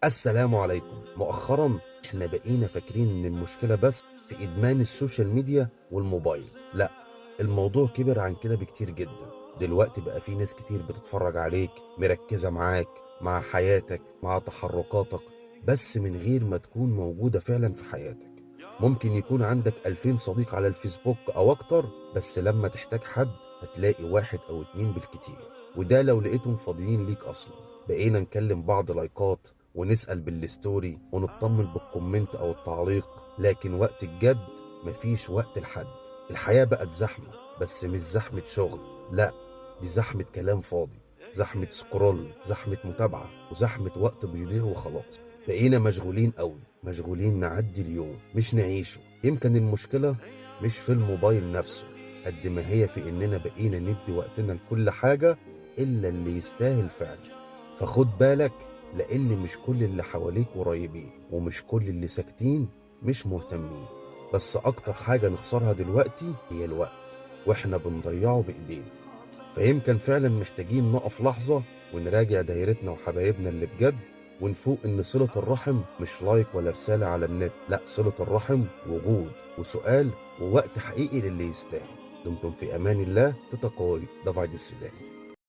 السلام عليكم. مؤخرا احنا بقينا فاكرين ان المشكلة بس في ادمان السوشيال ميديا والموبايل. لا، الموضوع كبر عن كده بكتير جدا. دلوقتي بقى في ناس كتير بتتفرج عليك، مركزة معاك، مع حياتك، مع تحركاتك، بس من غير ما تكون موجودة فعلا في حياتك. ممكن يكون عندك 2000 صديق على الفيسبوك او اكتر، بس لما تحتاج حد هتلاقي واحد او اتنين بالكتير، وده لو لقيتهم فاضيين ليك اصلا. بقينا نكلم بعض لايكات، ونسأل بالستوري، ونطمن بالكومنت أو التعليق، لكن وقت الجد مفيش وقت لحد. الحياة بقت زحمة، بس مش زحمة شغل، لا، دي زحمة كلام فاضي، زحمة سكرول، زحمة متابعة، وزحمة وقت بيضيع وخلاص. بقينا مشغولين قوي، مشغولين نعدي اليوم مش نعيشه. يمكن المشكلة مش في الموبايل نفسه قد ما هي في إننا بقينا ندي وقتنا لكل حاجة إلا اللي يستاهل فعلا. فخد بالك، لأن مش كل اللي حواليك قريبين، ومش كل اللي ساكتين مش مهتمين. بس أكتر حاجة نخسرها دلوقتي هي الوقت، وإحنا بنضيعه بإيدينا. فيمكن فعلا محتاجين نقف لحظة ونراجع دايرتنا وحبايبنا اللي بجد، ونفوق إن صلة الرحم مش لايك ولا رسالة على النت، لأ، صلة الرحم وجود وسؤال ووقت حقيقي للي يستاهل. دمتم في أمان الله. تتقوي دافع السوداني.